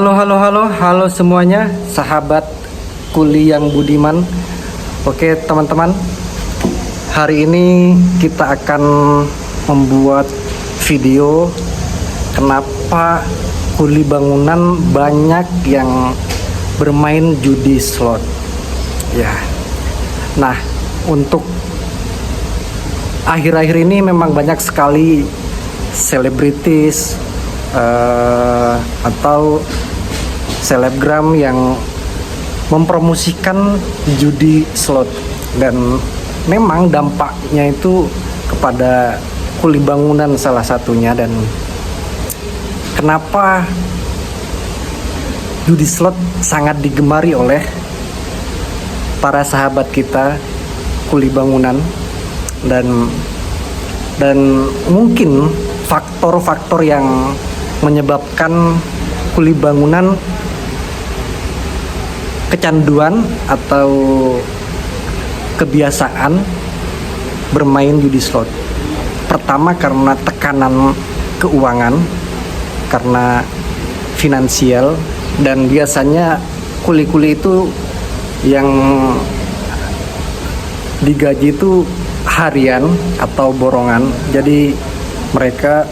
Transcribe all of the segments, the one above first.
Halo, halo, halo, halo semuanya, sahabat kuli yang budiman. Oke, teman-teman, hari ini kita akan membuat video kenapa kuli bangunan banyak yang bermain judi slot. Ya, nah, untuk akhir-akhir ini memang banyak sekali selebritis atau selebgram yang mempromosikan judi slot, dan memang dampaknya itu kepada kuli bangunan salah satunya. Dan kenapa judi slot sangat digemari oleh para sahabat kita kuli bangunan, dan mungkin faktor-faktor yang menyebabkan kuli bangunan kecanduan atau kebiasaan bermain judi slot. Pertama, karena tekanan keuangan, karena finansial, dan biasanya kuli-kuli itu yang digaji itu harian atau borongan. Jadi mereka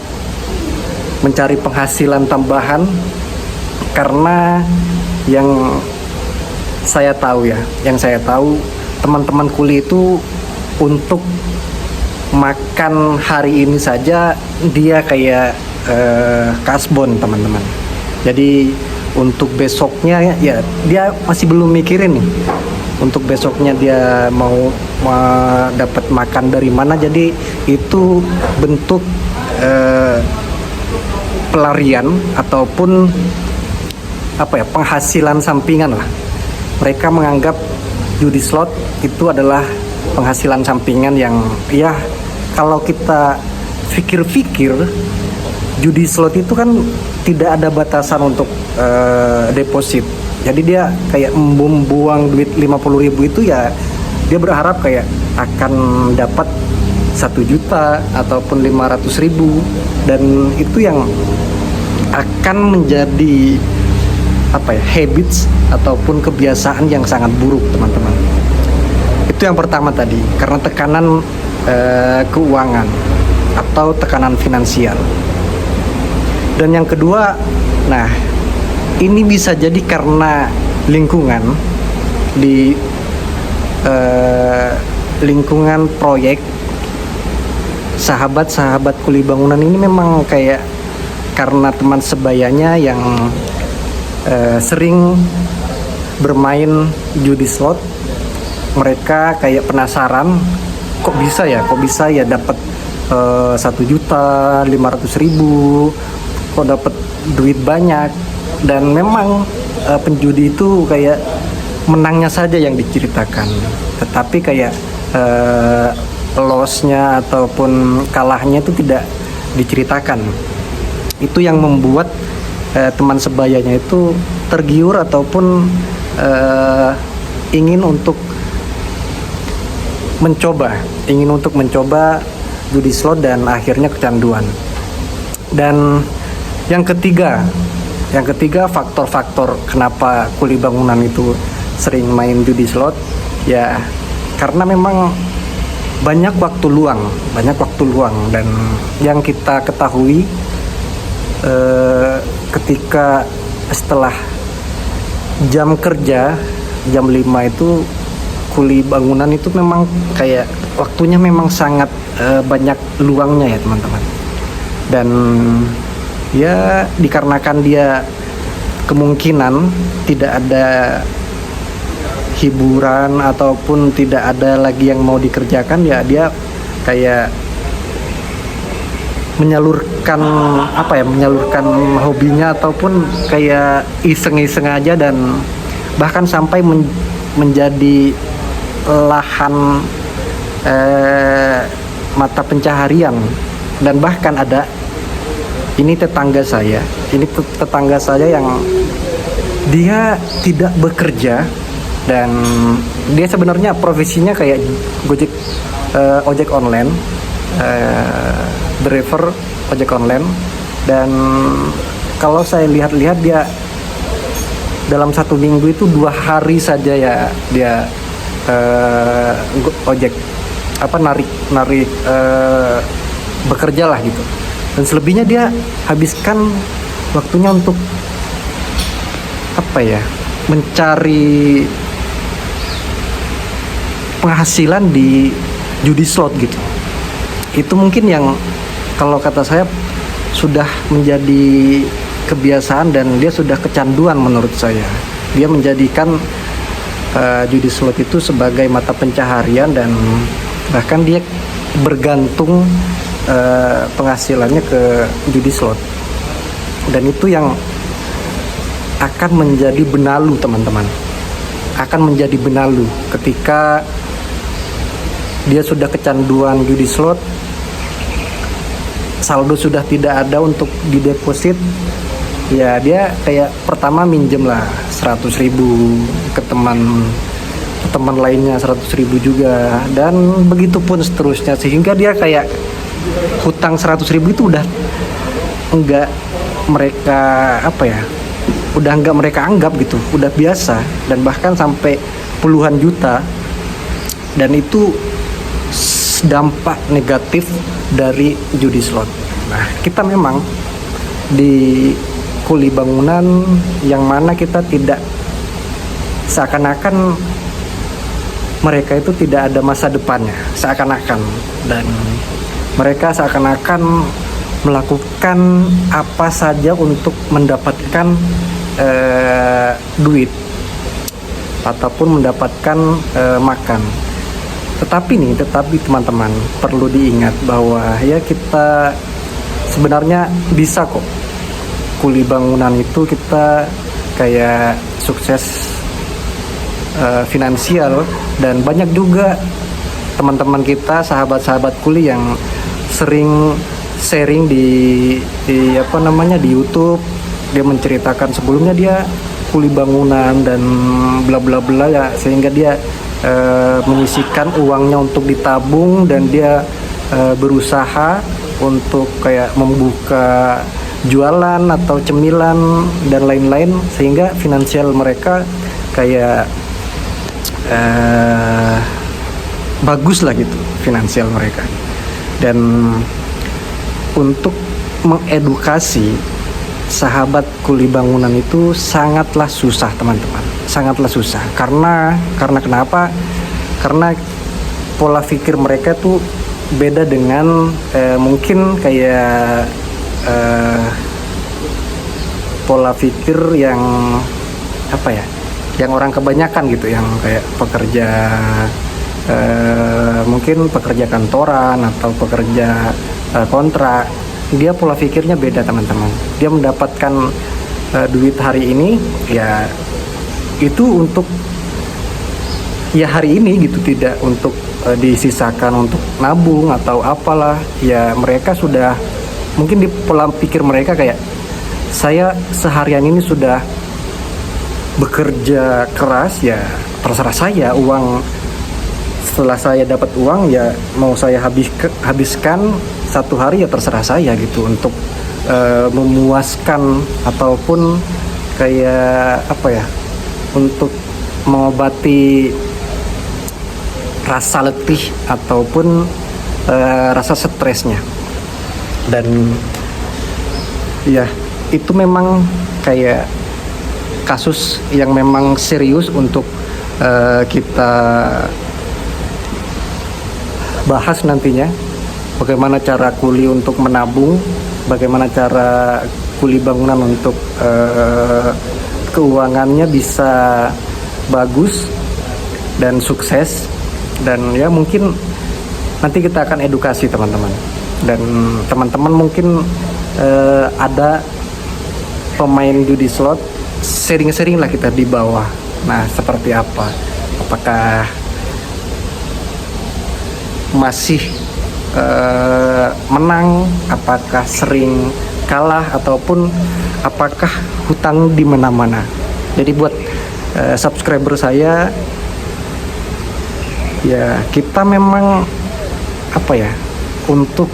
mencari penghasilan tambahan, karena yang saya tahu teman-teman kuli itu untuk makan hari ini saja dia kayak kasbon, teman-teman. Jadi untuk besoknya ya dia masih belum mikirin nih, untuk besoknya dia mau dapat makan dari mana. Jadi itu bentuk pelarian ataupun penghasilan sampingan lah. Mereka menganggap judi slot itu adalah penghasilan sampingan yang, ya, kalau kita pikir-pikir, judi slot itu kan tidak ada batasan untuk deposit. Jadi dia kayak membuang duit 50.000 itu, ya dia berharap kayak akan dapat 1 juta ataupun 500.000, dan itu yang akan menjadi habits ataupun kebiasaan yang sangat buruk, teman-teman. Itu yang pertama tadi, karena tekanan keuangan atau tekanan finansial. Dan yang kedua, nah, ini bisa jadi karena lingkungan di lingkungan proyek. Sahabat-sahabat kuli bangunan ini memang kayak karena teman sebayanya yang sering bermain judi slot, mereka kayak penasaran, kok bisa ya dapat 1.500.000, kok dapat duit banyak. Dan memang penjudi itu kayak menangnya saja yang diceritakan, tetapi kayak lossnya ataupun kalahnya itu tidak diceritakan. Itu yang membuat teman sebayanya itu tergiur ataupun ingin untuk mencoba judi slot, dan akhirnya kecanduan. Dan yang ketiga faktor-faktor kenapa kuli bangunan itu sering main judi slot, ya karena memang banyak waktu luang. Dan yang kita ketahui, ketika setelah jam kerja jam 5 itu kuli bangunan itu memang kayak waktunya memang sangat banyak luangnya, ya teman-teman. Dan ya dikarenakan dia kemungkinan tidak ada hiburan ataupun tidak ada lagi yang mau dikerjakan, ya dia kayak menyalurkan hobinya ataupun kayak iseng-iseng aja, dan bahkan sampai menjadi lahan mata pencaharian. Dan bahkan ada tetangga saya yang dia tidak bekerja, dan dia sebenarnya profesinya kayak ojek online, driver ojek online. Dan kalau saya lihat-lihat dia dalam 1 minggu itu 2 hari saja ya dia ojek narik bekerja lah gitu, dan selebihnya dia habiskan waktunya untuk mencari penghasilan di judi slot gitu. Itu mungkin yang kalau kata saya sudah menjadi kebiasaan dan dia sudah kecanduan menurut saya. Dia menjadikan judi slot itu sebagai mata pencaharian, dan bahkan dia bergantung penghasilannya ke judi slot. Dan itu yang akan menjadi benalu, teman-teman. Akan menjadi benalu ketika dia sudah kecanduan judi slot, saldo sudah tidak ada untuk dideposit, ya dia kayak pertama minjem lah 100.000 ke teman lainnya 100.000 juga, dan begitu pun seterusnya, sehingga dia kayak hutang 100.000 itu udah enggak mereka anggap gitu, udah biasa, dan bahkan sampai puluhan juta. Dan itu dampak negatif dari judi slot. Nah, kita memang di kuli bangunan yang mana kita tidak, seakan-akan mereka itu tidak ada masa depannya, seakan-akan, dan mereka seakan-akan melakukan apa saja untuk mendapatkan duit ataupun mendapatkan makan. Tetapi teman-teman perlu diingat bahwa ya kita sebenarnya bisa kok kuli bangunan itu kita kayak sukses finansial, dan banyak juga teman-teman kita, sahabat-sahabat kuli yang sering sharing di YouTube. Dia menceritakan sebelumnya dia kuli bangunan dan bla bla bla ya, sehingga dia menyisihkan uangnya untuk ditabung, dan dia berusaha untuk kayak membuka jualan atau cemilan dan lain-lain, sehingga finansial mereka kayak bagus lah gitu finansial mereka. Dan untuk mengedukasi sahabat kuli bangunan itu sangatlah susah, teman-teman, sangatlah susah. Karena kenapa? Karena pola pikir mereka tuh beda dengan mungkin kayak pola pikir yang yang orang kebanyakan gitu, yang kayak pekerja mungkin pekerja kantoran atau pekerja kontrak. Dia pola pikirnya beda, teman-teman. Dia mendapatkan duit hari ini, ya itu untuk ya hari ini gitu, tidak untuk disisakan untuk nabung atau apalah. Ya mereka sudah mungkin di pola pikir mereka kayak, saya seharian ini sudah bekerja keras, ya terserah saya, uang setelah saya dapat uang ya mau saya habiskan satu hari, ya terserah saya gitu, untuk memuaskan ataupun kayak untuk mengobati rasa letih ataupun rasa stresnya. Dan ya itu memang kayak kasus yang memang serius untuk kita bahas nantinya. Bagaimana cara kuli untuk menabung, bagaimana cara kuli bangunan untuk keuangannya bisa bagus dan sukses. Dan ya mungkin nanti kita akan edukasi teman-teman, dan teman-teman mungkin ada pemain judi slot, sering-sering lah kita di bawah. Nah, seperti apa? Apakah masih menang, apakah sering kalah, ataupun apakah hutang di mana-mana? Jadi buat subscriber saya, ya kita memang untuk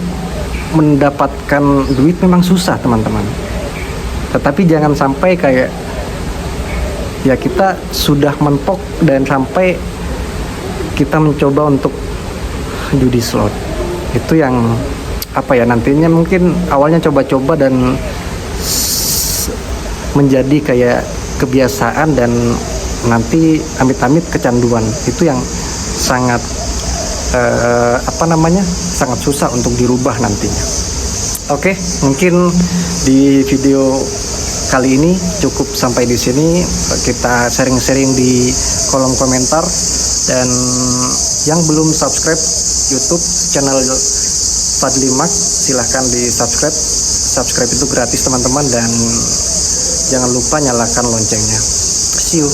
mendapatkan duit memang susah, teman-teman. Tetapi jangan sampai kayak ya kita sudah mentok dan sampai kita mencoba untuk judi slot. Itu yang apa ya, nantinya mungkin awalnya coba-coba dan menjadi kayak kebiasaan dan nanti amit-amit kecanduan. Itu yang sangat sangat susah untuk dirubah nantinya. Oke, mungkin di video kali ini cukup sampai di sini. Kita sharing-sharing di kolom komentar, dan yang belum subscribe YouTube channel Fadly Mak, silahkan di subscribe. Subscribe itu gratis teman-teman, dan jangan lupa nyalakan loncengnya. See you.